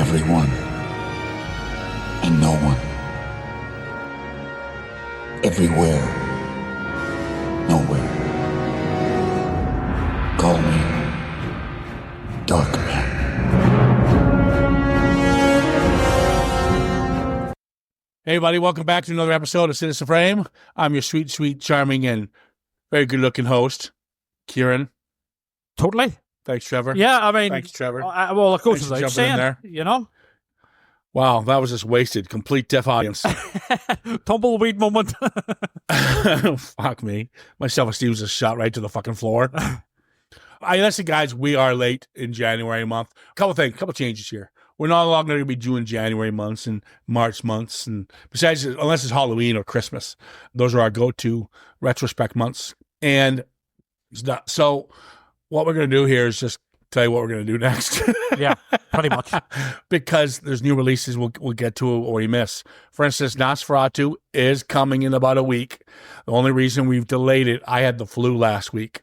everyone and no one. Everywhere, nowhere. Call me Darkman. Hey everybody, welcome back to another episode of Citizen Frame. I'm your sweet, sweet, charming, and very good-looking host, Ciaran. Totally. Thanks, Trevor. Yeah, I mean... Thanks, Trevor. Well, it goes Thanks for without jumping in saying, there. you know? Wow, that was just wasted. Complete deaf audience. Tumbleweed moment. Fuck me. My self-esteem was just shot right to the fucking floor. Listen, guys, we are late in January month. Couple changes here. We're no longer going to be doing January months and March months, and besides, unless it's Halloween or Christmas, those are our go-to retrospect months. And so, what we're going to do here is just tell you what we're going to do next. Yeah, pretty much. Because there's new releases we'll get to or we miss. For instance, Nosferatu is coming in about a week. The only reason we've delayed it, I had the flu last week,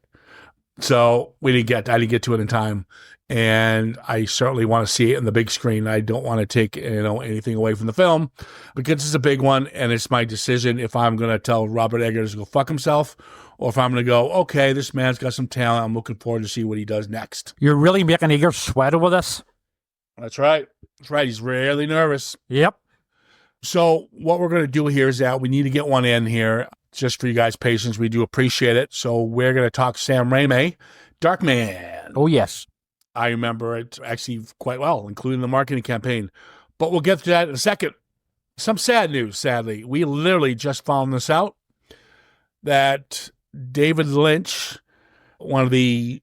so I didn't get to it in time. And I certainly want to see it in the big screen. I don't want to take anything away from the film because it's a big one, and it's my decision if I'm going to tell Robert Eggers to go fuck himself, or if I'm going to go, okay, this man's got some talent. I'm looking forward to see what he does next. You're really making Eggers sweat over this. That's right. That's right. He's really nervous. Yep. So what we're going to do here is that we need to get one in here just for you guys' patience. We do appreciate it. So we're going to talk Sam Raimi, Darkman. Oh, yes. I remember it actually quite well, including the marketing campaign. But we'll get to that in a second. Some sad news, sadly. We literally just found this out, that David Lynch, one of the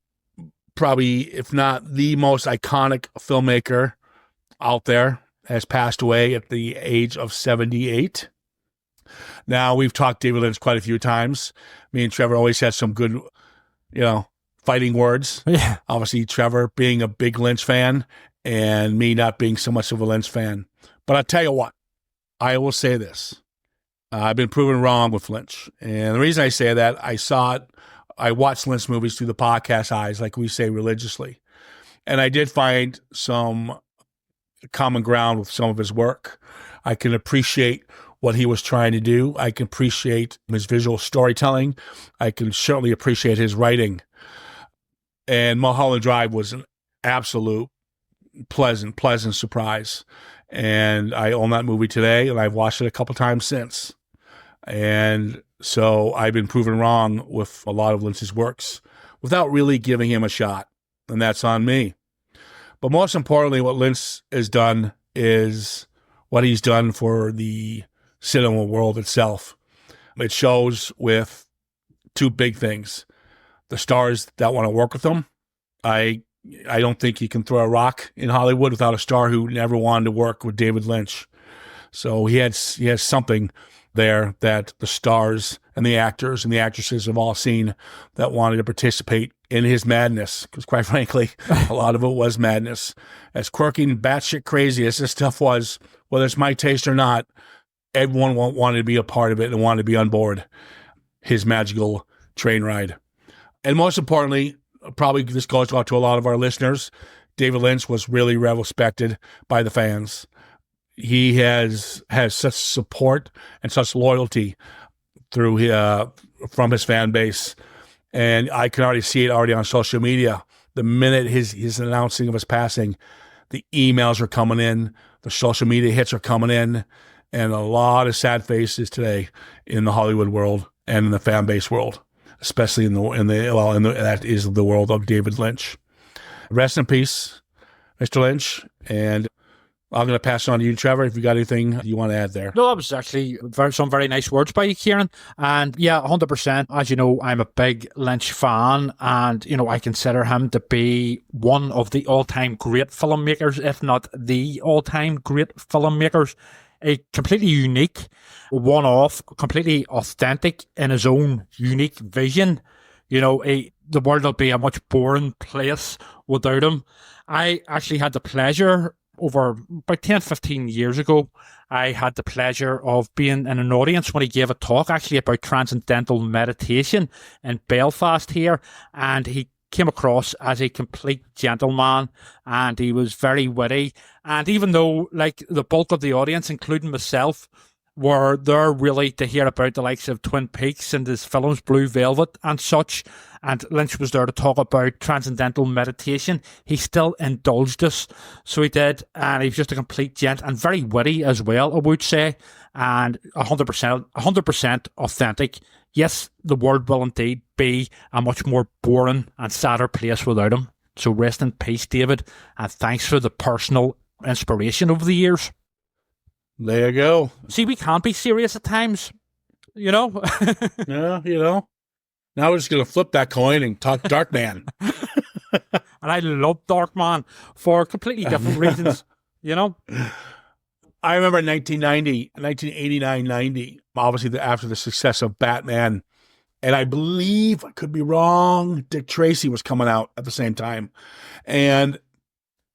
probably, if not the most iconic filmmaker out there, has passed away at the age of 78. Now, we've talked David Lynch quite a few times. Me and Trevor always had some good, fighting words. Yeah. Obviously, Trevor being a big Lynch fan and me not being so much of a Lynch fan. But I'll tell you what, I will say this. I've been proven wrong with Lynch. And the reason I say that, I watched Lynch movies through the podcast eyes, like we say religiously. And I did find some common ground with some of his work. I can appreciate what he was trying to do. I can appreciate his visual storytelling. I can certainly appreciate his writing. And Mulholland Drive was an absolute pleasant surprise. And I own that movie today, and I've watched it a couple times since. And so I've been proven wrong with a lot of Lynch's works without really giving him a shot. And that's on me. But most importantly, what Lynch has done is what he's done for the cinema world itself. It shows with two big things. The stars that want to work with him. I don't think you can throw a rock in Hollywood without a star who never wanted to work with David Lynch. So he has something there that the stars and the actors and the actresses have all seen that wanted to participate in his madness. Because quite frankly, a lot of it was madness. As quirky and batshit crazy as this stuff was, whether it's my taste or not, everyone wanted to be a part of it and wanted to be on board his magical train ride. And most importantly, probably this goes out to a lot of our listeners, David Lynch was really well respected by the fans. He has such support and such loyalty through from his fan base. And I can already see it already on social media. The minute his announcing of his passing, the emails are coming in, the social media hits are coming in, and a lot of sad faces today in the Hollywood world and in the fan base world, especially that is the world of David Lynch. Rest in peace, Mr. Lynch, and I'm going to pass it on to you, Trevor, if you got anything you want to add there. No, that was actually some very nice words by you, Ciaran. And yeah, 100%. As you know, I'm a big Lynch fan, and, I consider him to be one of the all-time great filmmakers, if not the all-time great filmmakers. A completely unique, one-off, completely authentic in his own unique vision. The world will be a much boring place without him. I actually had the pleasure over about 10, 15 years ago, I had the pleasure of being in an audience when he gave a talk actually about transcendental meditation in Belfast here. And he came across as a complete gentleman, and he was very witty. And even though, like, the bulk of the audience, including myself, were there really to hear about the likes of Twin Peaks and his films, Blue Velvet and such, and Lynch was there to talk about transcendental meditation, he still indulged us. So he did, and he was just a complete gent, and very witty as well, I would say, and 100% authentic. Yes, the world will indeed be a much more boring and sadder place without him. So rest in peace, David, and thanks for the personal inspiration over the years. There you go. See, we can't be serious at times, you know? Yeah, you know. Now we're just going to flip that coin and talk Darkman. And I love Darkman for completely different reasons, you know? I remember in 1989-90, obviously after the success of Batman, and I believe, I could be wrong, Dick Tracy was coming out at the same time. And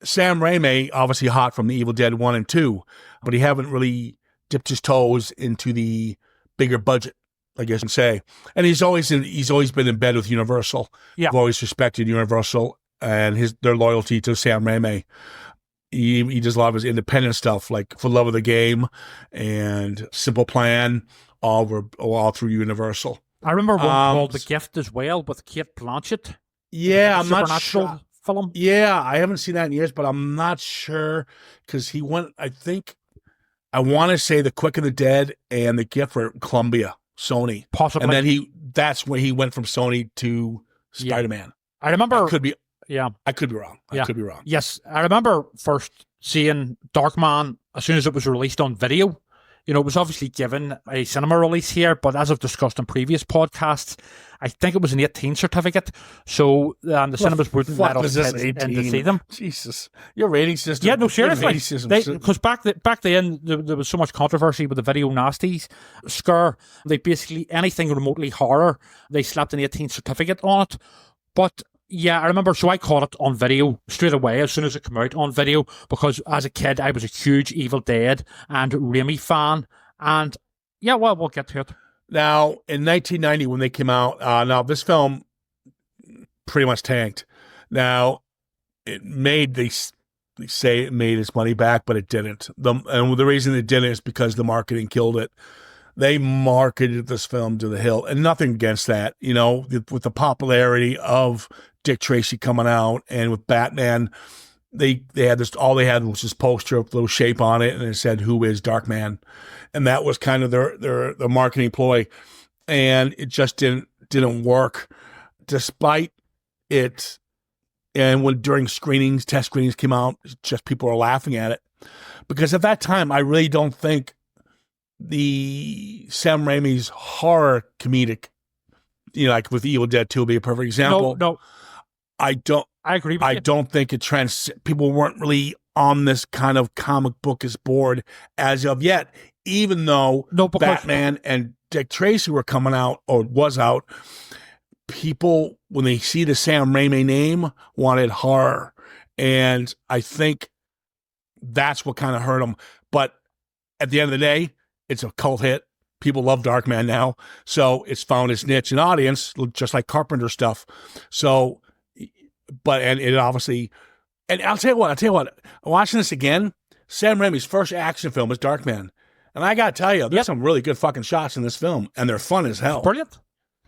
Sam Raimi, obviously hot from the Evil Dead 1 and 2, but he haven't really dipped his toes into the bigger budget, I guess you can say. And he's always been in bed with Universal. Yeah. I've always respected Universal and their loyalty to Sam Raimi. He does a lot of his independent stuff, like For Love of the Game and Simple Plan, all through Universal. I remember one called The Gift as well with Kate Blanchett. Yeah, I'm not sure. Film. Yeah, I haven't seen that in years, but I'm not sure because he went, I want to say The Quick and the Dead and The Gift for Columbia, Sony. Possibly. And then that's when he went from Sony to Spider-Man. I remember. I could be wrong. I could be wrong. Yes, I remember first seeing Darkman as soon as it was released on video. You know, it was obviously given a cinema release here, but as I've discussed in previous podcasts, I think it was an 18 certificate, so the cinemas wouldn't let us in to see them. Jesus, your rating system. Yeah, no, seriously. Because back then, there was so much controversy with the video nasties scare. They basically, anything remotely horror, they slapped an 18 certificate on it. But yeah, I remember, so I caught it on video straight away as soon as it came out on video, because as a kid, I was a huge Evil Dead and Raimi fan. And yeah, well, we'll get to it. Now, in 1990, when they came out, now this film pretty much tanked. Now, they say it made its money back, but it didn't. And the reason it didn't is because the marketing killed it. They marketed this film to the hill, and nothing against that. You know, with the popularity of Dick Tracy coming out and with Batman, they had this, all they had was this poster with a little shape on it, and it said, "Who is Darkman?" And that was kind of their marketing ploy. And it just didn't work, despite it. And when during test screenings came out, just people were laughing at it. Because at that time, I really don't think the Sam Raimi's horror comedic, you know, like with Evil Dead 2 would be a perfect example. No. I agree with you. I don't think people weren't really on this kind of comic book-ish board as of yet, even though Batman and Dick Tracy were coming out, or was out. People, when they see the Sam Raimi name, wanted horror. And I think that's what kind of hurt them. But at the end of the day, it's a cult hit. People love Darkman now. So it's found its niche and audience, just like Carpenter stuff. So, and it obviously, and I'll tell you what, watching this again, Sam Raimi's first action film is Darkman. And I got to tell you, there's some really good fucking shots in this film, and they're fun as hell. Brilliant.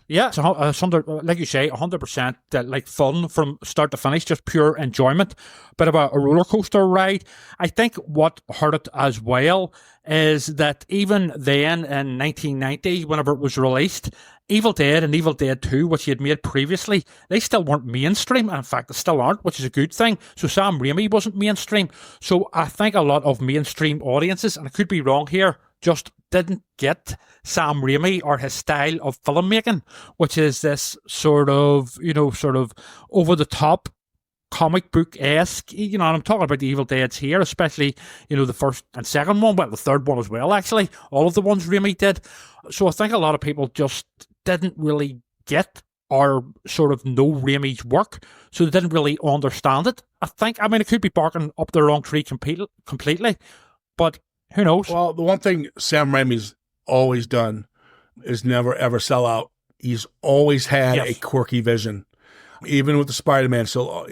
Yeah, it's like you say, 100% like fun from start to finish, just pure enjoyment. Bit of a roller coaster ride. I think what hurt it as well is that even then in 1990, whenever it was released, Evil Dead and Evil Dead 2, which he had made previously, they still weren't mainstream. And in fact, they still aren't, which is a good thing. So Sam Raimi wasn't mainstream. So I think a lot of mainstream audiences, and I could be wrong here, just didn't get Sam Raimi or his style of filmmaking, which is this sort of over the top comic book-esque, and I'm talking about the Evil Deads here, especially, the first and second one, well, the third one as well, actually, all of the ones Raimi did. So I think a lot of people just didn't really get or sort of know Raimi's work, so they didn't really understand it. I mean, it could be barking up the wrong tree completely, but who knows? Well, the one thing Sam Raimi's always done is never, ever sell out. He's always had a quirky vision. even with the Spider-Man. So,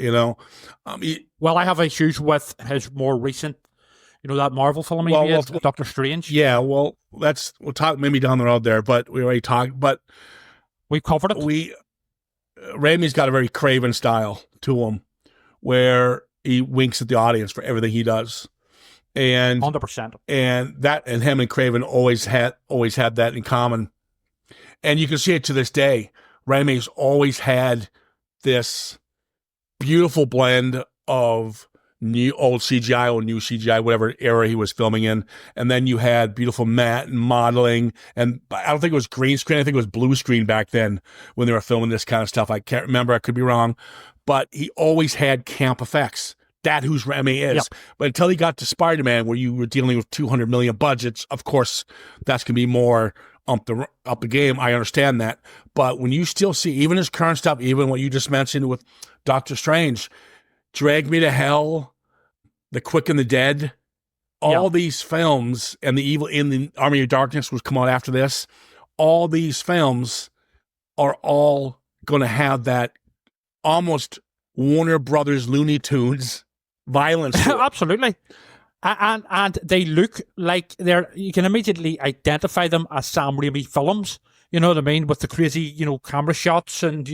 Well, I have issues with his more recent, that Marvel film he made, Doctor Strange. Yeah, well, we'll talk maybe down the road there, but we already talked. But we covered it. Raimi's got a very Craven style to him, where he winks at the audience for everything he does, and 100%. And him and Craven always had that in common, and you can see it to this day. Raimi's always had this beautiful blend of old CGI or new CGI, whatever era he was filming in. And then you had beautiful matte and modeling. And I don't think it was green screen. I think it was blue screen back then when they were filming this kind of stuff. I can't remember. I could be wrong. But he always had camp effects. That's who's Raimi is. Yep. But until he got to Spider-Man, where you were dealing with $200 million budgets, of course, that's going to be more up the game. I understand that. But when you still see, even his current stuff, even what you just mentioned with Doctor Strange, Drag Me to Hell, The Quick and the Dead, all these films, and the Evil in the Army of Darkness was come out after this. All these films are all going to have that almost Warner Brothers Looney Tunes violence. Absolutely. And they look like you can immediately identify them as Sam Raimi films. You know what I mean? With the crazy, camera shots and,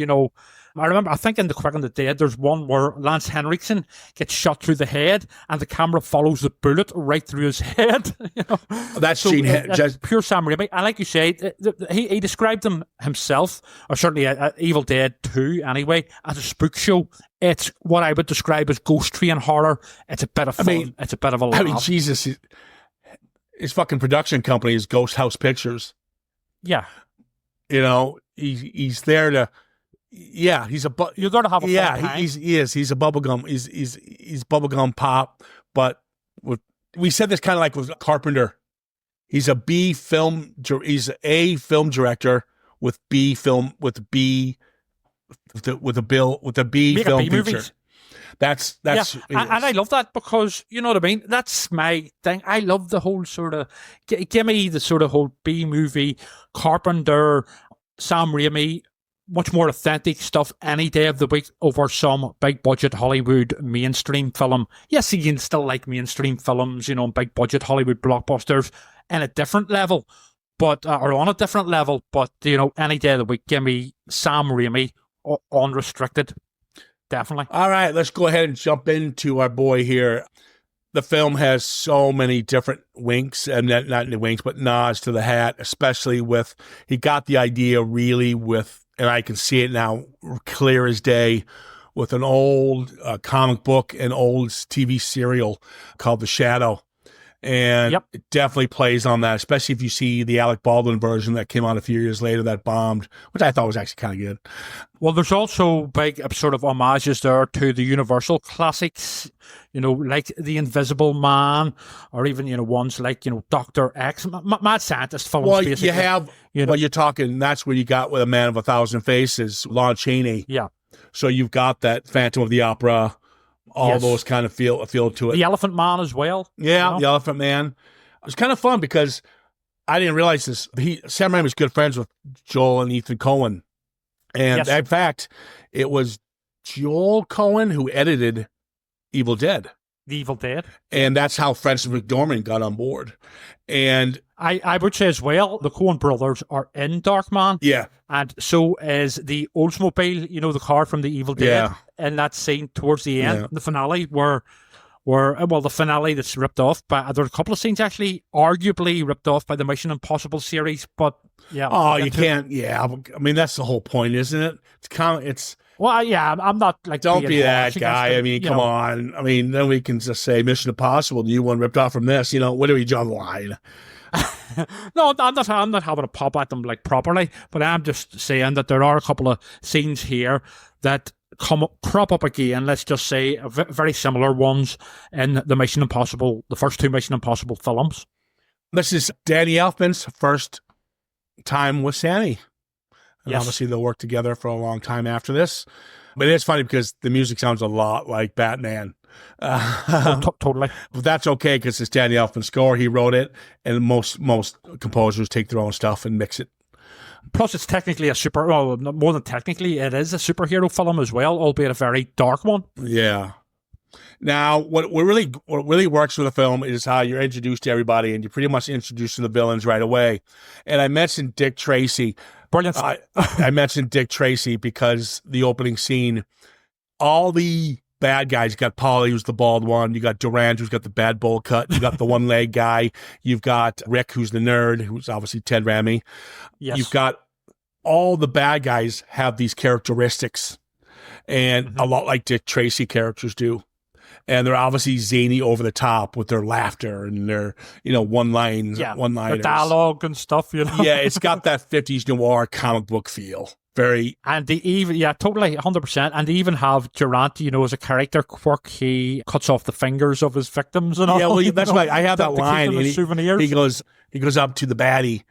I think in The Quick and the Dead, there's one where Lance Henriksen gets shot through the head and the camera follows the bullet right through his head. That's pure Sam Raimi. And like you say, he described them himself, or certainly Evil Dead 2 anyway, as a spook show. It's what I would describe as ghost train horror. It's a bit of fun. It's a bit of a laugh. Jesus, his fucking production company is Ghost House Pictures. Yeah. He's there to... Yeah, you're going to have a fun time. He's a bubblegum. He's bubblegum pop. But we said this kind of like with Carpenter. He's a film director with a B film feature. Movies. That's and I love that because you know what I mean. That's my thing. I love the whole sort of give me the sort of whole B movie, Carpenter, Sam Raimi. Much more authentic stuff any day of the week over some big budget Hollywood mainstream film. Yes, you can still like mainstream films, big budget Hollywood blockbusters in a different level, or on a different level. But any day of the week, give me Sam Raimi unrestricted, definitely. All right, let's go ahead and jump into our boy here. The film has so many different winks, and not the winks, but nods to the hat, especially with he got the idea really with. And I can see it now clear as day with an old comic book and old TV serial called The Shadow. And it definitely plays on that, especially if you see the Alec Baldwin version that came out a few years later that bombed, which I thought was actually kind of good. Well, there's also big sort of homages there to the Universal classics, like The Invisible Man, or even, ones like, Dr. X, Mad Scientist films. Well, basically. you have, you're talking, that's where you got with A Man of a Thousand Faces, Lon Chaney. Yeah. So you've got that Phantom of the Opera, all those kind of feel to it. The Elephant Man as well. Yeah, The Elephant Man. It was kind of fun because I didn't realize this. Sam Raimi was good friends with Joel and Ethan Coen. And in fact, it was Joel Coen who edited Evil Dead. The Evil Dead. And that's how Francis McDormand got on board. And I would say as well, the Coen brothers are in Darkman. Yeah. And so is the Oldsmobile, the car from the Evil Dead. In that scene towards the end, the finale, where the finale that's ripped off, but there are a couple of scenes actually arguably ripped off by the Mission Impossible series, but you can't, I mean, that's the whole point, isn't it? I'm not like... Don't be that guy. I mean, come on. I mean, then we can just say Mission Impossible, the new one ripped off from this, what are we drawing the line? No, I'm not having a pop at them like properly, but I'm just saying that there are a couple of scenes here that crop up again, let's just say very similar ones in the first two Mission Impossible films. This is Danny Elfman's first time with Sammy. And obviously they'll work together for a long time after this. But it's funny because the music sounds a lot like Batman. Totally. But that's okay because it's Danny Elfman's score. He wrote it, and most composers take their own stuff and mix it. Plus, it's technically well, more than technically, it is a superhero film as well, albeit a very dark one. Yeah. Now, what really works with the film is how you're introduced to everybody, and you're pretty much introduced to the villains right away. And I mentioned Dick Tracy. Brilliant. I mentioned Dick Tracy because the opening scene, all the bad guys, you got Paulie, who's the bald one. You got Durant, who's got the bad bowl cut. You got the one-leg guy. You've got Rick, who's the nerd, who's obviously Ted Raimi. Yes. You've got all the bad guys have these characteristics, and a lot like Dick Tracy characters do. And they're obviously zany, over the top with their laughter and their, one-liners. Their dialogue and stuff, Yeah, it's got that 50s noir comic book feel. And they even, totally, 100%. And they even have Durant, as a character quirk. He cuts off the fingers of his victims and all. Yeah, well, that's why I have that line. And souvenirs. He goes up to the baddie.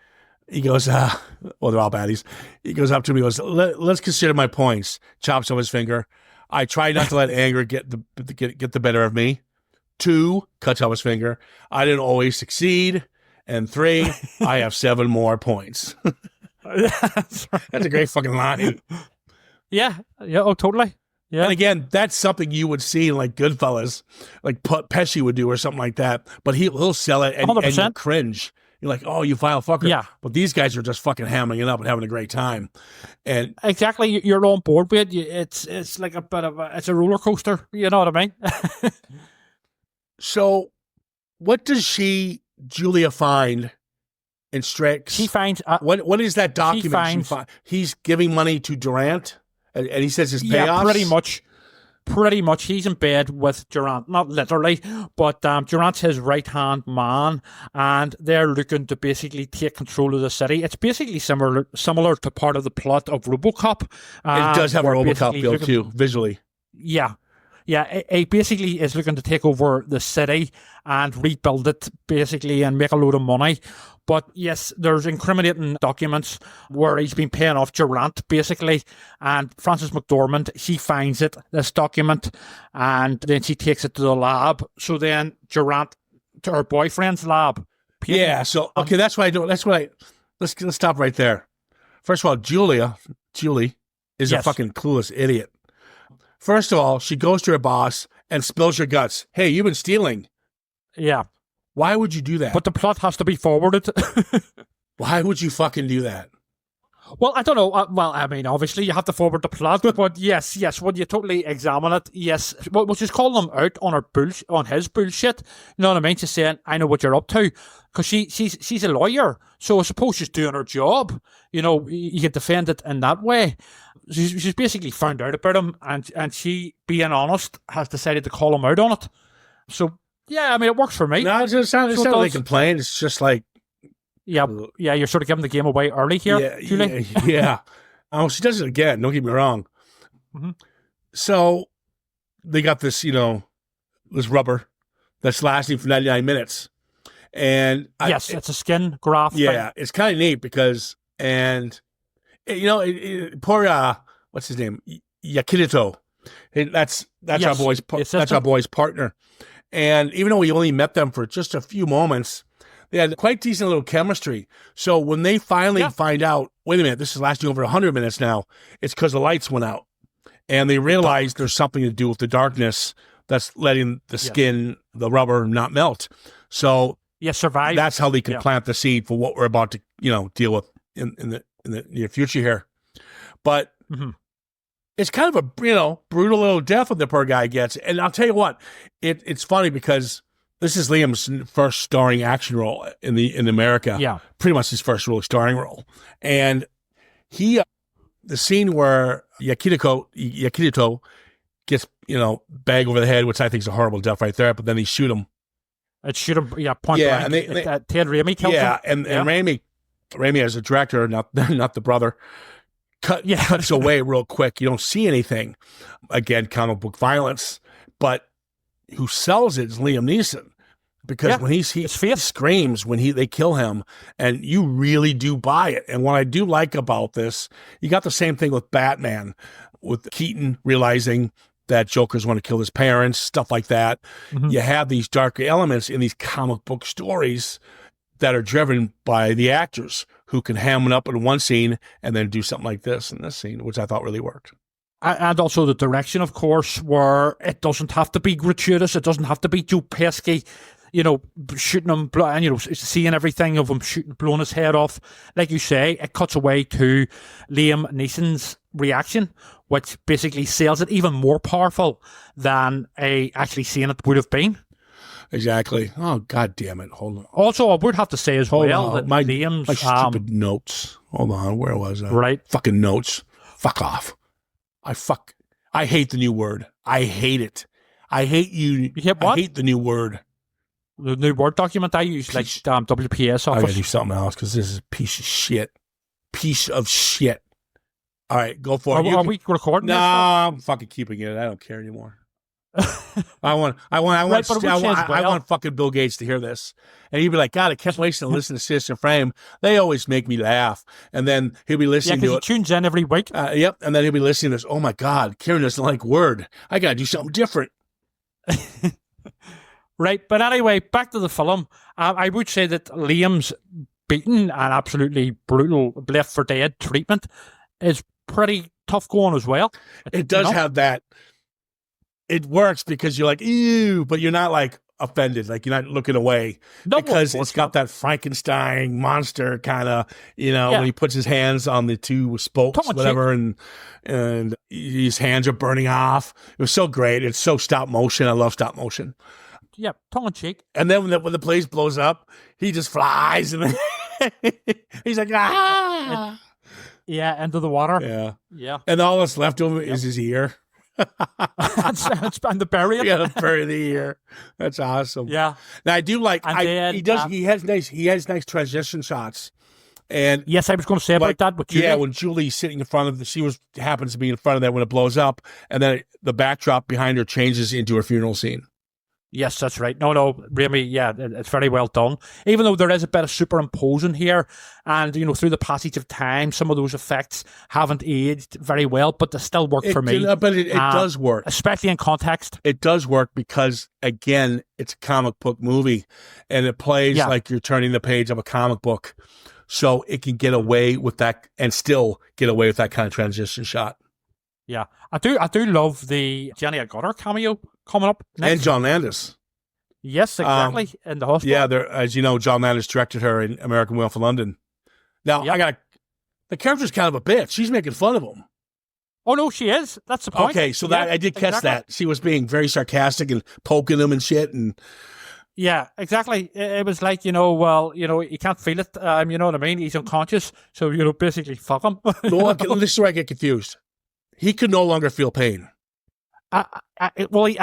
He goes, they're all baddies. He goes up to me, goes, let's consider my points. Chops off his finger. I try not to let anger get the better of me. 2, cuts off his finger. I didn't always succeed. And 3, I have 7 more points. That's right. That's a great fucking line. Yeah, oh, totally. Yeah. And again, that's something you would see in like Goodfellas, like Pesci would do or something like that. But he'll sell it and you cringe. You're like, oh, you vile fucker. Yeah. But these guys are just fucking hammering it up and having a great time. And exactly, you're on board with it. It's like a bit of it's a roller coaster. You know what I mean? So, what does Julia, find in Strix? She finds what is that document? He's giving money to Durant, and he says his payoffs. Yeah, pretty much. He's in bed with Durant, not literally, but Durant's his right-hand man, and they're looking to basically take control of the city. It's basically similar to part of the plot of RoboCop. It does have a RoboCop feel too, visually. Yeah. Yeah, it basically is looking to take over the city and rebuild it, basically, and make a load of money. But yes, there's incriminating documents where he's been paying off Durant, basically. And Frances McDormand, she finds this document, and then she takes it to the lab. So then Durant, to her boyfriend's lab. Yeah, so, okay, let's stop right there. First of all, Julie is a fucking clueless idiot. First of all, she goes to her boss and spills her guts. Hey, you've been stealing. Yeah. Why would you do that? But the plot has to be forwarded. Why would you fucking do that? Well, I don't know. Well, I mean, obviously, you have to forward the plot, but yes, when you totally examine it, yes. Well, she's calling him out on his bullshit. You know what I mean? She's saying, I know what you're up to. Because she's a lawyer, so I suppose she's doing her job. You can defend it in that way. She's basically found out about him, and she, being honest, has decided to call him out on it. So, yeah, I mean, it works for me. No, it's not like complaint. It's just like... Yeah, you're sort of giving the game away early here, Julie. Yeah. Oh, she does it again. Don't get me wrong. Mm-hmm. So they got this, this rubber that's lasting for 99 minutes. And yes, it's a skin graft. Yeah, it's kind of neat because, poor, what's his name? Yakirito. That's our boy's partner. And even though we only met them for just a few moments, they had quite decent little chemistry. So when they finally find out, wait a minute, this is lasting over 100 minutes now, it's because the lights went out. And they realize there's something to do with the darkness that's letting the skin, the rubber, not melt. So survive. That's how they can plant the seed for what we're about to, deal with in the near future here. But it's kind of a, brutal little death that the poor guy gets. And I'll tell you what, it's funny because this is Liam's first starring action role in America. Yeah. Pretty much his first really starring role. And the scene where Yakirito gets, bag over the head, which I think is a horrible death right there, but then they shoot him. Point blank. And Ted Raimi kills him. And Raimi as a director, not the brother, cuts away real quick. You don't see anything. Again, comic book violence. But who sells it is Liam Neeson, because when he screams when they kill him, and you really do buy it. And what I do like about this, you got the same thing with Batman, with Keaton realizing that Joker's want to kill his parents, stuff like that. You have these darker elements in these comic book stories that are driven by the actors who can ham it up in one scene and then do something like this in this scene, which I thought really worked. And also the direction, of course, where it doesn't have to be gratuitous. It doesn't have to be Joe Pesci, shooting him, and, seeing everything of him blowing his head off. Like you say, it cuts away to Liam Neeson's reaction, which basically sells it even more powerful than actually seeing it would have been. Exactly. Oh, God damn it. Hold on. Also, I would have to say as well that my Liam's... stupid notes. Hold on. Where was I? Right. Fucking notes. Fuck off. I hate the new word. I hate it. I hate you. You hate what? I hate the new word. The new Word document I use, like WPS I Office. gotta do something else because this is a piece of shit. Piece of shit. All right, go for it. Are we recording? No, I'm fucking keeping it. I don't care anymore. I want fucking Bill Gates to hear this, and he'd be like, "God, I can't wait to listen to Citizen Frame. They always make me laugh." And then he'll be listening to it. He tunes in every week. Yep, and then he'll be listening to this. Oh my God, Ciaran doesn't like Word. I gotta do something different. Right, but anyway, back to the film. I would say that Liam's beaten and absolutely brutal left for dead treatment is pretty tough going as well. It does have that. It works because you're like, ew, but you're not like offended. Like you're not looking away because it's got that Frankenstein monster kind of, when he puts his hands on the two spokes, whatever, and his hands are burning off. It was so great. It's so stop motion. I love stop motion. Yeah, tongue in cheek. And then when the place blows up, he just flies and he's like, ah. Into the water. Yeah. And all that's left of him is his ear. And the bury it. Yeah, bury the ear. That's awesome. Yeah. Now I do like he has nice transition shots. And yes, I was going to say about that with Julie. Yeah, when Julie's sitting in front of happens to be in front of that when it blows up, and then the backdrop behind her changes into her funeral scene. Yes, that's right. No, Raimi, it's very well done. Even though there is a bit of superimposing here, and through the passage of time, some of those effects haven't aged very well, but they still work for me. But it does work, especially in context. It does work because, again, it's a comic book movie, and it plays like you're turning the page of a comic book, so it can get away with that and still get away with that kind of transition shot. Yeah, I do love the Jenny Agutter cameo coming up next. And John Landis. Yes, exactly. In the hospital. Yeah, as you know, John Landis directed her in American Werewolf in London. Now, the character's kind of a bitch. She's making fun of him. Oh, no, she is. That's the point. Okay, so that I did catch that. She was being very sarcastic and poking him and shit. And yeah, exactly. It was like, he can't feel it. You know what I mean? He's unconscious. So, basically, fuck him. No, this is where I get confused. He could no longer feel pain. I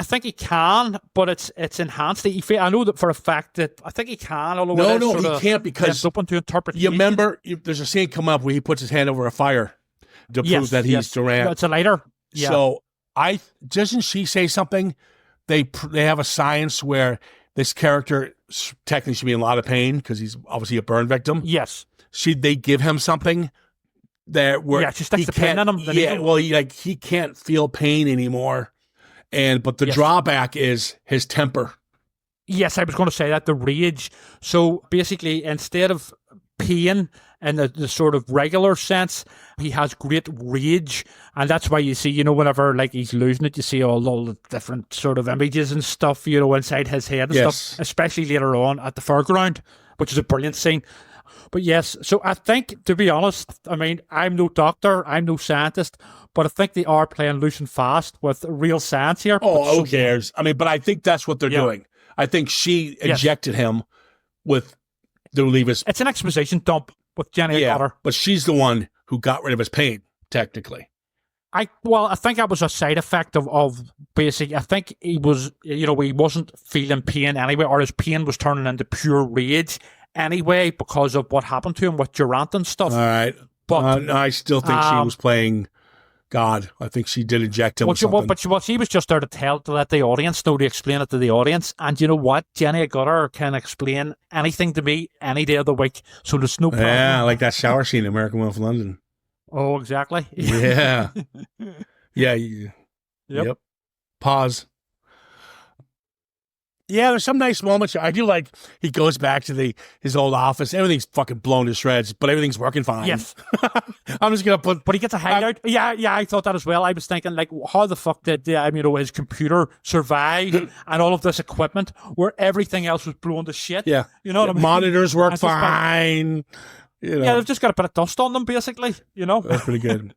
think he can, but it's enhanced. I know that for a fact that I think he can. No, he can't because open to interpretation. You remember, there's a scene come up where he puts his hand over a fire to prove that he's Durant. It's a lighter. Yeah. So doesn't she say something? They have a science where this character technically should be in a lot of pain because he's obviously a burn victim. Yes. They give him something where she sticks the pin in him. He can't feel pain anymore. But the drawback is his temper. Yes, I was going to say that, the rage. So basically, instead of pain in the sort of regular sense, he has great rage. And that's why you see, whenever he's losing it, you see all the different sort of images and stuff, inside his head and stuff, especially later on at the fairground, which is a brilliant scene. But yes, so I think, to be honest, I'm no doctor, I'm no scientist, but I think they are playing loose and fast with real science here. Oh, who cares? But I think that's what they're doing. I think she injected him to relieve his... It's an exposition dump with Jenny Agutter. But she's the one who got rid of his pain, technically. I think that was a side effect of basic. I think he was, he wasn't feeling pain anyway, or his pain was turning into pure rage anyway because of what happened to him with Durant and stuff. All right. But I still think she was playing God. I think she did inject him with something. But she was just there to let the audience know, to explain it to the audience. And you know what? Jenny Agutter can explain anything to me any day of the week. So there's no problem. Yeah, like that shower scene in American Werewolf in London. Oh, exactly. Yeah. Yeah. Yep. Pause. Yeah, there's some nice moments. I do like he goes back to his old office. Everything's fucking blown to shreds, but everything's working fine. Yes. I'm just gonna put. But he gets a hideout. Yeah, I thought that as well. I was thinking, like, how the fuck did his computer survive and all of this equipment where everything else was blown to shit? Yeah, you know what I mean. Monitors work fine. Yeah, they've just got a bit of dust on them, basically. That's pretty good.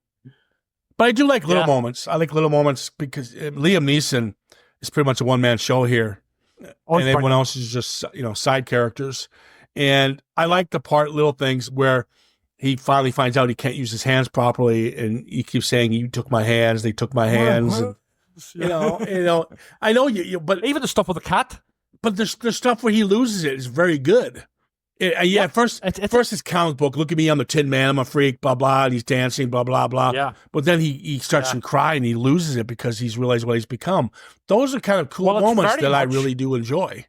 But I do like little moments. I like little moments because Liam Neeson is pretty much a one man show here. And everyone else is just, side characters. And I like the little things where he finally finds out he can't use his hands properly. And he keeps saying, you took my hands, they took my hands. And, I know you, but even the stuff with the cat. But the stuff where he loses it is very good. First it's comic book. Look at me, I'm a Tin Man, I'm a freak, blah, blah. And he's dancing, blah, blah, blah. Yeah. But then he starts to cry and he loses it because he's realized what he's become. Those are kind of cool moments that I really do enjoy.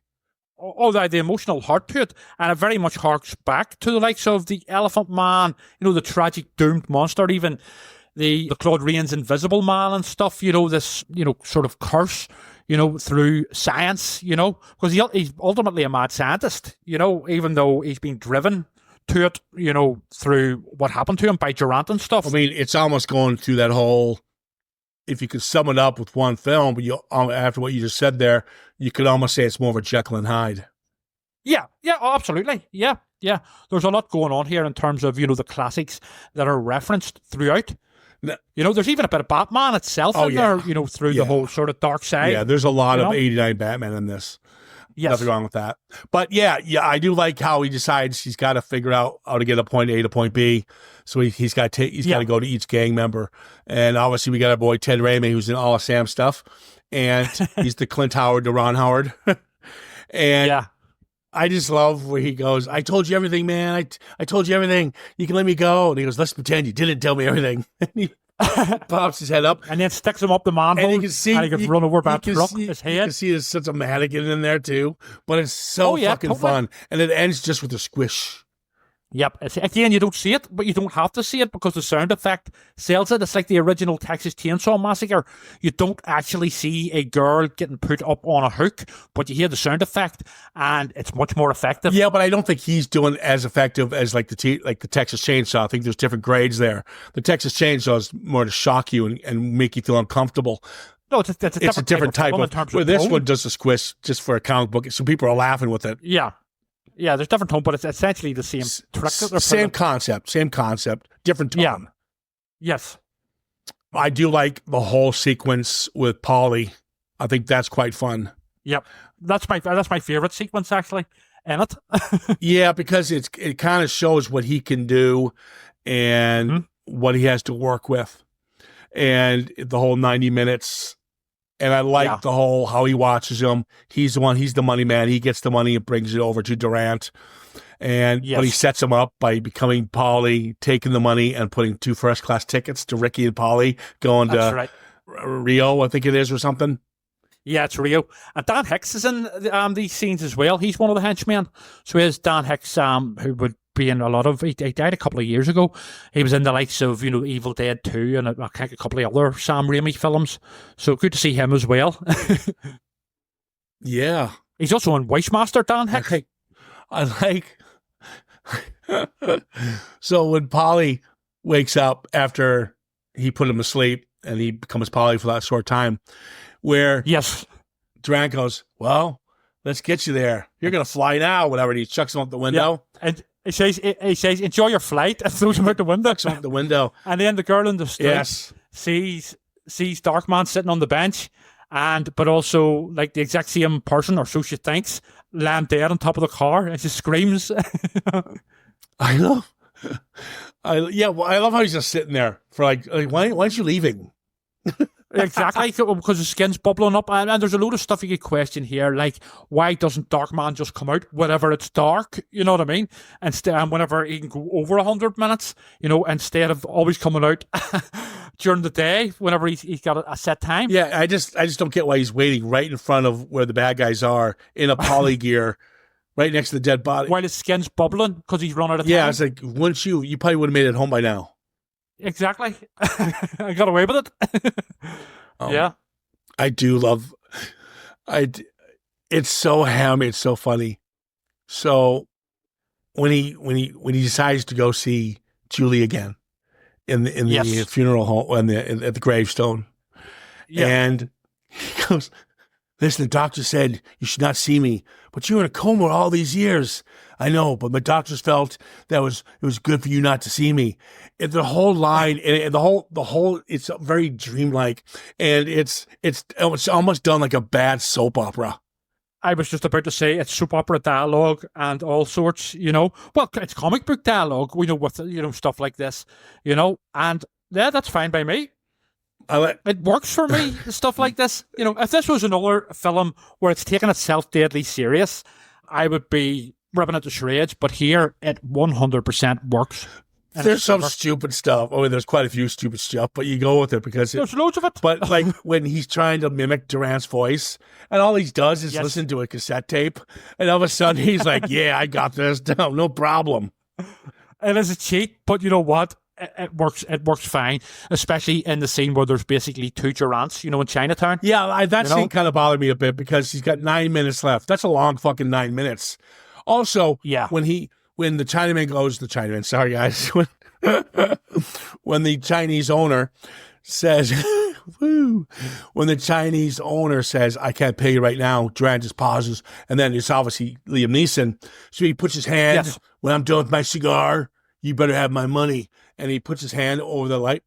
Oh, the emotional heart to it. And it very much harks back to the likes of the Elephant Man, the tragic doomed monster, even the Claude Rains Invisible Man and stuff, this, sort of curse, through science, because he's ultimately a mad scientist, even though he's been driven to it, through what happened to him by Durant and stuff. I mean, it's almost going through that whole, if you could sum it up with one film, but after what you just said there, you could almost say it's more of a Jekyll and Hyde. Yeah, absolutely. Yeah. There's a lot going on here in terms of, the classics that are referenced throughout. There's even a bit of Batman itself in there, through the whole sort of dark side. Yeah, there's a lot of 89 Batman in this. Yes. Nothing wrong with that. But yeah, I do like how he decides he's got to figure out how to get a point A to point B. So he's got to go to each gang member. And obviously we got our boy Ted Raimi, who's in all of Sam's stuff. And he's the Clint Howard to Ron Howard. And I just love where he goes, I told you everything, man. I told you everything. You can let me go. And he goes, let's pretend you didn't tell me everything. And he pops his head up. And then sticks him up the manhole. And you can see. And he gets run over by a truck. His head. You can see there's such a mannequin in there, too. But it's so fucking fun. And it ends just with a squish. Yep. Again, you don't see it, but you don't have to see it because the sound effect sells it. It's like the original Texas Chainsaw Massacre. You don't actually see a girl getting put up on a hook, but you hear the sound effect, and it's much more effective. Yeah, but I don't think he's doing as effective as like the Texas Chainsaw. I think there's different grades there. The Texas Chainsaw is more to shock you and make you feel uncomfortable. No, it's a different type of where this one does a squish just for a comic book, so people are laughing with it. Yeah. Yeah, there's different tone, but it's essentially the same trick. Same concept, different tone. Yeah. Yes. I do like the whole sequence with Polly. I think that's quite fun. Yep. That's my favorite sequence, actually, in it. Yeah, because it kind of shows what he can do and what he has to work with. And the whole 90 minutes. And I like the whole, how he watches him. He's the money man. He gets the money and brings it over to Durant. But he sets him up by becoming Polly, taking the money and putting 2 first-class tickets to Ricky and Polly, going to Rio, I think it is, or something. Yeah, it's Rio. And Dan Hicks is in these scenes as well. He's one of the henchmen. So here's Dan Hicks, who would be in a lot of... He died a couple of years ago. He was in the likes of, Evil Dead 2 and a couple of other Sam Raimi films. So good to see him as well. Yeah. He's also in Wishmaster, Dan Hicks. I like... So when Polly wakes up after he put him to sleep and he becomes Polly for that short time, where Durant goes, well, let's get you there. You're going to fly now, whatever. And he chucks him out the window. Yeah. And he says, enjoy your flight, and throws him out the window. Chucks him out the window. And then the girl in the street sees Darkman sitting on the bench, but also like the exact same person, or so she thinks, laying dead on top of the car, and she screams. I love how he's just sitting there for why aren't you leaving? Exactly, because the skin's bubbling up, and there's a load of stuff you could question here, like why doesn't Darkman just come out whenever it's dark? You know what I mean? And whenever he can go over 100 minutes, instead of always coming out during the day whenever he's got a set time. Yeah, I just don't get why he's waiting right in front of where the bad guys are in a poly gear, right next to the dead body, while his skin's bubbling because he's run out of time. Yeah, it's like once you probably would have made it home by now. Exactly. I got away with it. Yeah. I do love... It's so hammy. It's so funny. So when he decides to go see Julie again in the Yes. funeral home at the gravestone, Yeah. and he goes, "Listen, the doctor said you should not see me, but you were in a coma all these years. I know, but my doctors felt that it was good for you not to see me." And the whole line and the whole it's very dreamlike, and it's almost done like a bad soap opera. I was just about to say it's soap opera dialogue and all sorts, Well, it's comic book dialogue, with, stuff like this, and yeah, that's fine by me. It works for me, stuff like this. If this was another film where it's taking itself deadly serious, I would be ripping it to shreds, but here it 100% works. There's some stupid stuff. Oh, there's quite a few stupid stuff, but you go with it because there's loads of it. But like when he's trying to mimic Durant's voice, and all he does is listen to a cassette tape, and all of a sudden he's like, "Yeah, I got this down, no problem." It is a cheat, but you know what? It works. It works fine, especially in the scene where there's basically two Durants, in Chinatown. Yeah, that scene kind of bothered me a bit because he's got 9 minutes left. That's a long fucking 9 minutes. Also, when the Chinaman, sorry guys, when the Chinese owner says, when the Chinese owner says, "I can't pay you right now," Durant just pauses, and then it's obviously Liam Neeson. So he puts his hand, "When I'm done with my cigar, you better have my money." And he puts his hand over the light.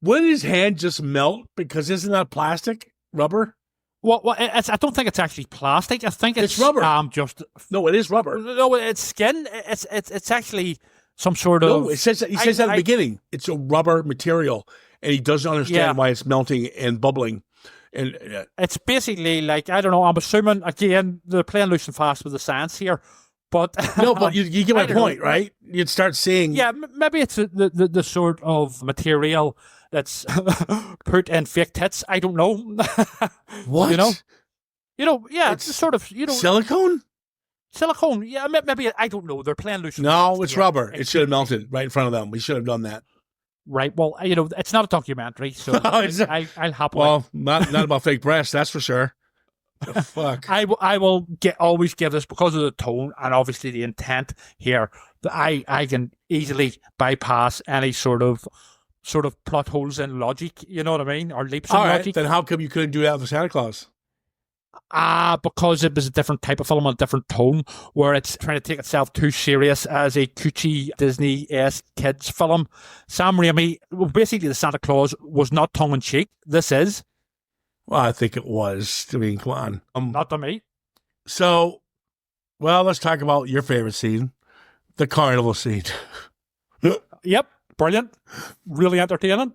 Wouldn't his hand just melt? Because isn't that plastic? Rubber? Well, I don't think it's actually plastic. I think it's rubber. No, it is rubber. No, it's skin. It's actually some sort of. No, he says at the beginning. It's a rubber material, and he doesn't understand why it's melting and bubbling. And it's basically like, I don't know. I'm assuming again they're playing loose and fast with the science here. But no, but you get my point, right? You'd start seeing. Yeah, maybe it's the sort of material that's put in fake tits. I don't know. What? It's sort of silicone. Silicone, yeah, maybe I don't know. They're playing loose. No, it's rubber. It should have melted right in front of them. We should have done that. Right. Well, it's not a documentary, so I'll happily. Well, not about fake breasts, that's for sure. Fuck. I will always give this, because of the tone and obviously the intent here, that I can easily bypass any sort of plot holes in logic, you know what I mean, or leaps in logic. Then how come you couldn't do that with Santa Claus? Because it was a different type of film, a different tone, where it's trying to take itself too serious as a cutesy Disney-esque kids film. Sam Raimi, basically the Santa Claus was not tongue-in-cheek. This is. Well, I think it was. I mean, come on. Not to me. So, let's talk about your favorite scene, the carnival scene. Yep. Brilliant. Really entertaining.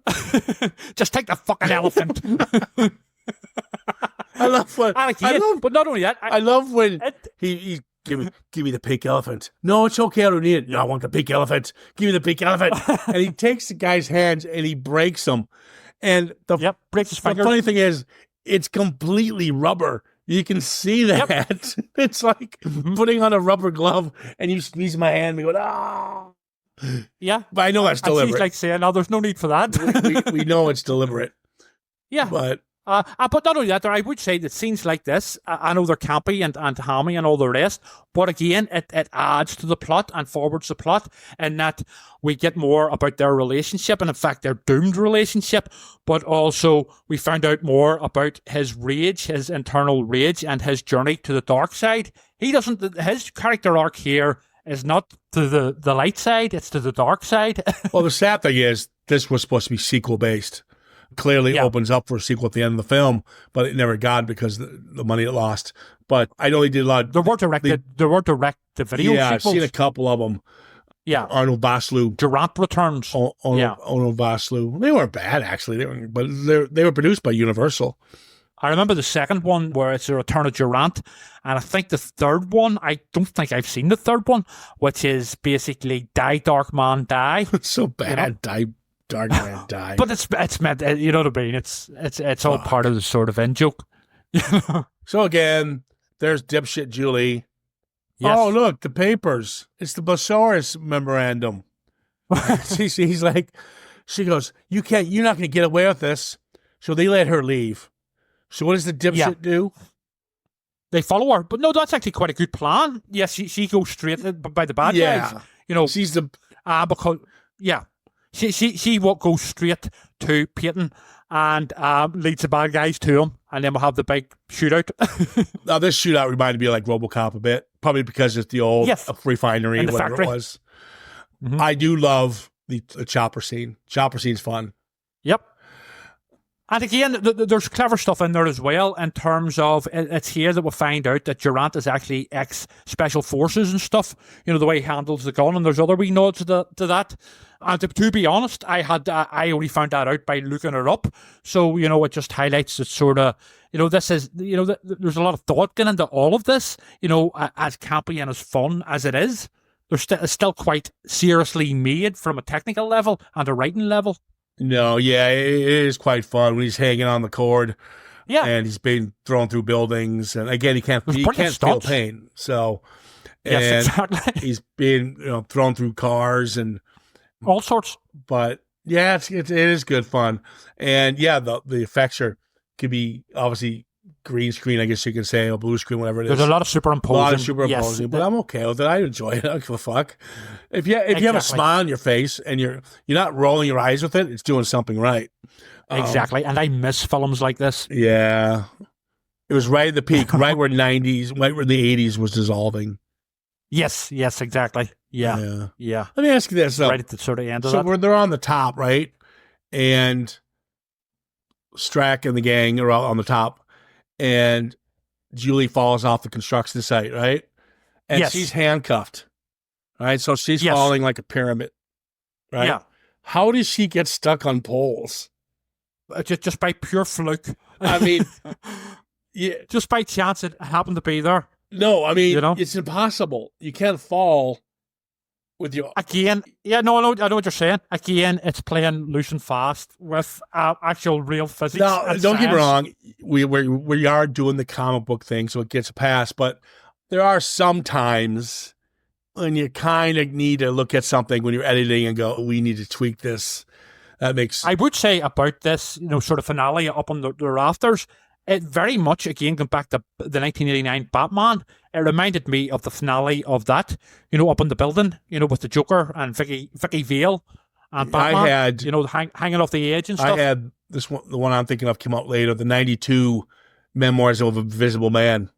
Just take the fucking elephant. I love when. But not only that. I love when he give me the pink elephant. No, it's okay. I don't need it. No, I want the pink elephant. Give me the pink elephant. And he takes the guy's hands and he breaks them. And breaks his finger. The funny thing is, it's completely rubber. You can see that. Yep. It's like putting on a rubber glove and you squeeze my hand and you go, ah. Yeah. But I know that's deliberate. She's like saying, "No, there's no need for that." we know it's deliberate. Yeah. But not only that, I would say that scenes like this, I know they're campy and hammy and all the rest, but again, it adds to the plot and forwards the plot, in that we get more about their relationship, and in fact, their doomed relationship, but also we found out more about his rage, his internal rage, and his journey to the dark side. His character arc here is not to the light side, it's to the dark side. Well, the sad thing is, this was supposed to be sequel-based. Clearly opens up for a sequel at the end of the film, but it never got because the money it lost. But I know they did a lot. There were direct-to-video sequels. I've seen a couple of them. Yeah. Arnold Vosloo. Durant Returns. Arnold Vosloo. They weren't bad, actually. But they were produced by Universal. I remember the second one where it's a return of Durant, and I think the third one, I don't think I've seen the third one, which is basically Die Darkman Die. It's so bad, Darkman Die. But it's meant, you know what I mean? It's all part of the sort of in joke. So again, there's dipshit Julie. Yes. Oh, look, the papers. It's the Bosaurus memorandum. He's like, she goes, you're not going to get away with this. So they let her leave. So what does the dipshit do? they follow her. But no, that's actually quite a good plan. Yes, she goes straight by the bad guys. You know, she's the because she will go straight to Peyton and leads the bad guys to him, and then we'll have the big shootout. Now this shootout reminded me of like RoboCop a bit, probably because it's the old refinery, whatever factory. It was. Mm-hmm. I do love the chopper scene. Chopper scene's fun. Yep. And again, there's clever stuff in there as well in terms of it's here that we find out that Durant is actually ex-special forces and stuff. You know, the way he handles the gun, and there's other wee nods to that. And to be honest, I only found that out by looking it up. So, you know, it just highlights that sort of, you know, this is, you know, there's a lot of thought going into all of this, you know, as campy and as fun as it is. It's still quite seriously made from a technical level and a writing level. No, yeah, it is quite fun when he's hanging on the cord. Yeah, and he's being thrown through buildings, and again, he can't feel pain. So, yes, exactly. He's being thrown through cars and all sorts. But yeah, it is good fun, and yeah, the effects could be obviously green screen, I guess you can say, or blue screen, whatever it is. There's a lot of superimposing. Yes, but I'm okay with it. I enjoy it. I don't give a fuck. If you have a smile on your face and you're not rolling your eyes with it, it's doing something right. Exactly. And I miss films like this. Yeah. It was right at the peak, right where the 80s was dissolving. Yes, exactly. Yeah. Let me ask you this, though. Right at the sort of end of that. So they're on the top, right? And Strack and the gang are on the top. And Julie falls off the construction site, right? And she's handcuffed, right? So she's falling like a pyramid, right? Yeah. How does she get stuck on poles? Just by pure fluke. I mean, just by chance it happened to be there. No, I mean, it's impossible. You can't fall with your... Again, I know what you're saying. Again, it's playing loose and fast with actual real physics. Now, don't get me wrong. We are doing the comic book thing, so it gets a pass. But there are some times when you kind of need to look at something when you're editing and go, we need to tweak this. That makes... I would say about this, sort of finale up on the rafters, it very much, again, going back to the 1989 Batman, it reminded me of the finale of that, up in the building, with the Joker and Vicky Vale and Batman. I had... hanging off the edge and stuff. I had this one, the one I'm thinking of came out later, the 92 Memoirs of a Invisible Man.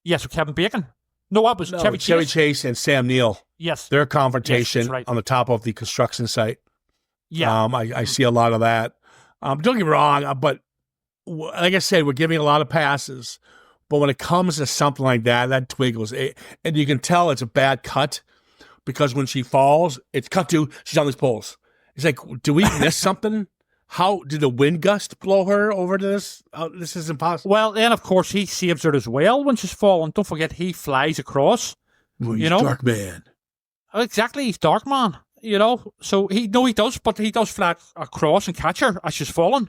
Yes, with Kevin Bacon. No, that was Chevy Chase and Sam Neill. Yes. Their confrontation on the top of the construction site. Yeah. I see a lot of that. Don't get me wrong, but like I said, we're giving a lot of passes. But when it comes to something like that, that twiggles. And you can tell it's a bad cut because when she falls, it's cut to, she's on these poles. It's like, do we miss something? How did the wind gust blow her over to this? This is impossible. Well, then, of course, he saves her as well when she's fallen. Don't forget, he flies across. Well, he's Darkman. Exactly, he's Darkman. So he does, but he does fly across and catch her as she's falling,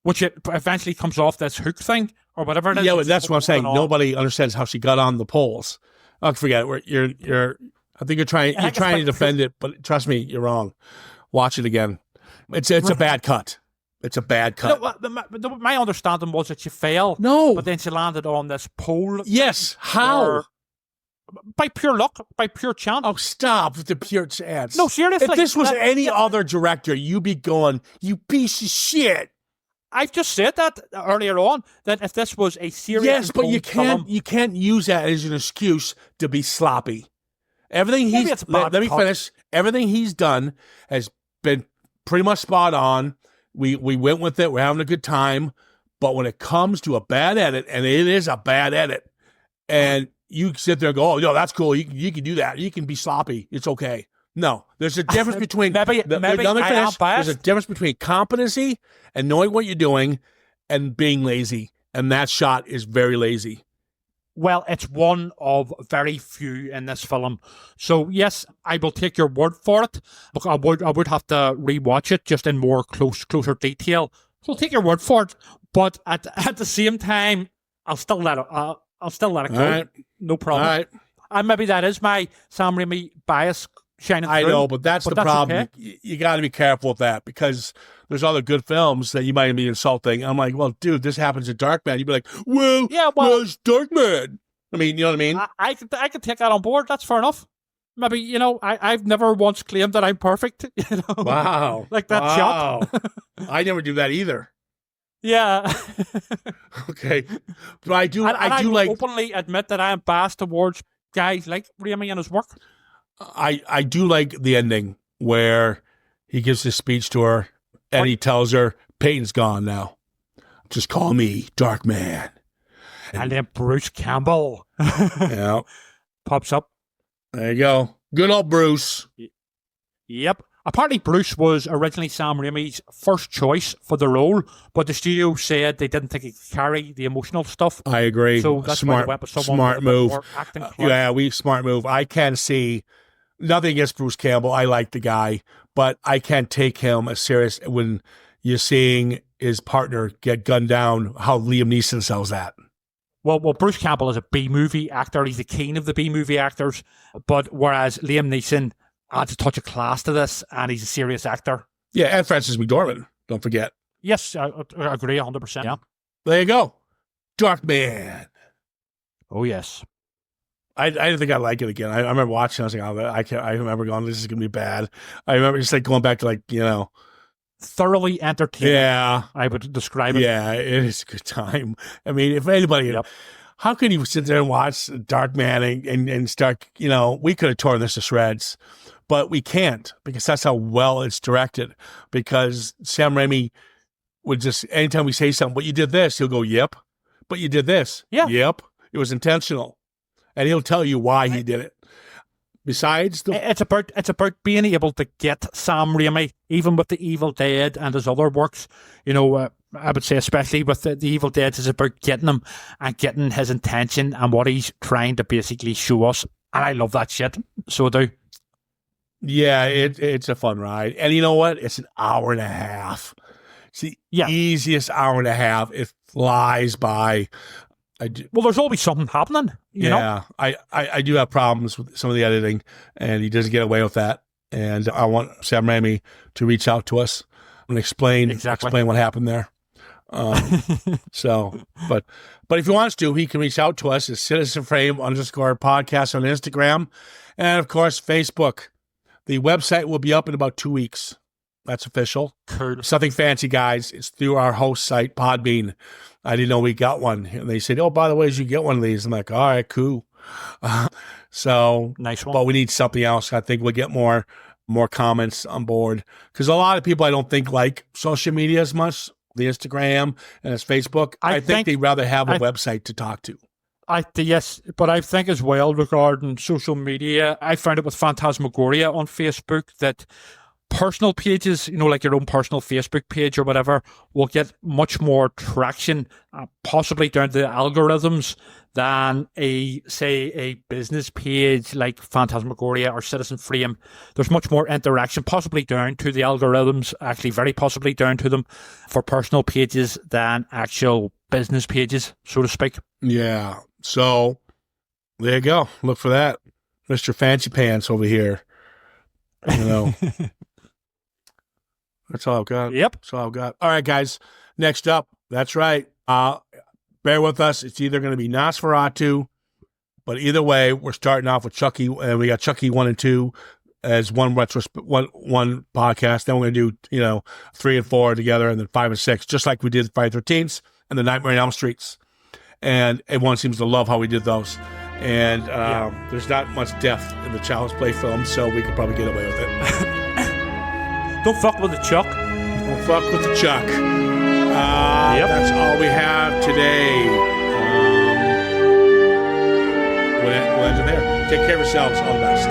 which it eventually comes off this hook thing or whatever it is. Yeah, that's what I'm saying. Nobody understands how she got on the poles. Oh, forget it. I think you're trying to defend it, but trust me, you're wrong. Watch it again. It's a bad cut. It's a bad cut. No, my understanding was that she fell. No, but then she landed on this pole. Yes, how? By pure luck, by pure chance. Oh, stop with the pure chance. No, seriously. If this was any other director, you'd be going, you piece of shit. I've just said that earlier on, that if this was a serious... Yes, but you can't use that as an excuse to be sloppy. Let me finish. Everything he's done has been pretty much spot on. We went with it. We're having a good time. But when it comes to a bad edit, and it is a bad edit, and you sit there and go, oh, no, that's cool. You can do that. You can be sloppy. It's okay. No, there's a difference between there's a difference between competency and knowing what you're doing and being lazy. And that shot is very lazy. Well, it's one of very few in this film. So yes, I will take your word for it. Look, I would have to rewatch it just in more closer detail. So I'll take your word for it. But at the same time, I'll still let it go. Right. No problem. Right. And maybe that is my Sam Raimi bias shining I through. know, but that's the problem. Okay. You got to be careful with that because there's other good films that you might be insulting. I'm like, well, dude, this happens in Darkman. You'd be like, well, it's Darkman. I mean, you know what I mean? I could take that on board. That's fair enough. Maybe, you know, I've never once claimed that I'm perfect. You know? Wow. Like that shot. I never do that either. Yeah. Okay. But I do openly admit that I am biased towards guys like Raimi and his work. I do like the ending where he gives his speech to her and he tells her, Peyton's gone now. Just call me Darkman. And then Bruce Campbell pops up. There you go. Good old Bruce. Yep. Apparently, Bruce was originally Sam Raimi's first choice for the role, but the studio said they didn't think he could carry the emotional stuff. I agree. So that's why they went with someone smart move. Smart move. I can see nothing against Bruce Campbell. I like the guy, but I can't take him as serious when you're seeing his partner get gunned down. How Liam Neeson sells that. Well, Bruce Campbell is a B-movie actor. He's the king of the B-movie actors. But whereas Liam Neeson adds a touch of class to this, and he's a serious actor. Yeah, and Francis McDormand, don't forget. Yes, I agree 100%. Yeah. There you go. Darkman. Oh, yes. I didn't think I'd like it again. I remember watching it. I was like, I remember going, this is going to be bad. I remember just like going back to like, you know. Thoroughly entertaining. Yeah. I would describe it. Yeah, it is a good time. I mean, if anybody, how can you sit there and watch Darkman and start, you know, we could have torn this to shreds, but we can't because that's how well it's directed. Because Sam Raimi would just, anytime we say something, but you did this, he'll go, yep. But you did this. Yeah. Yep. It was intentional. And he'll tell you why he did it. Besides, it's about being able to get Sam Raimi, even with the Evil Dead and his other works. You know, I would say especially with the Evil Dead, it's about getting him and getting his intention and what he's trying to basically show us. And I love that shit. So I do. Yeah, it's a fun ride, and you know what? It's an hour and a half. It's the easiest hour and a half. It flies by. Well, there's always something happening, you know? I do have problems with some of the editing, and he doesn't get away with that. And I want Sam Raimi to reach out to us and explain what happened there. But if he wants to, he can reach out to us at citizenframe_podcast on Instagram, and of course Facebook. The website will be up in about 2 weeks. That's official. Cool. Something fancy, guys. It's through our host site, Podbean. I didn't know we got one. And they said, oh, by the way, you get one of these. I'm like, all right, cool. So nice one. But we need something else. I think we'll get more comments on board. Because a lot of people I don't think like social media as much, the Instagram and it's Facebook. I think they'd rather have a website to talk to. Yes, but I think as well regarding social media, I found it with Phantasmagoria on Facebook that personal pages, you know, like your own personal Facebook page or whatever, will get much more traction, possibly down to the algorithms, than a business page like Phantasmagoria or Citizen Frame. There's much more interaction, possibly down to the algorithms, actually very possibly down to them, for personal pages than actual business pages, so to speak. Yeah. So there you go. Look for that. Mr. Fancy Pants over here. You know. That's all I've got. Yep. That's all I've got. All right, guys. Next up, that's right. Bear with us. It's either going to be Nosferatu, but either way, we're starting off with Chucky, and we got Chucky 1 and 2 as one podcast. Then we're going to do, 3 and 4 together, and then 5 and 6, just like we did Friday the 13th and the Nightmare on Elm Streets. And everyone seems to love how we did those. And there's not much depth in the Child's Play film, so we could probably get away with it. Don't fuck with the Chuck. Don't fuck with the Chuck. That's all we have today. We'll end it there. Take care of yourselves. All the best.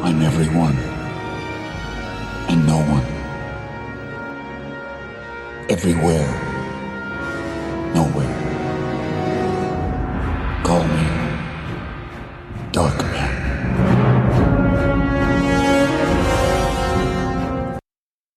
I'm everyone and no one. Everywhere Darkman.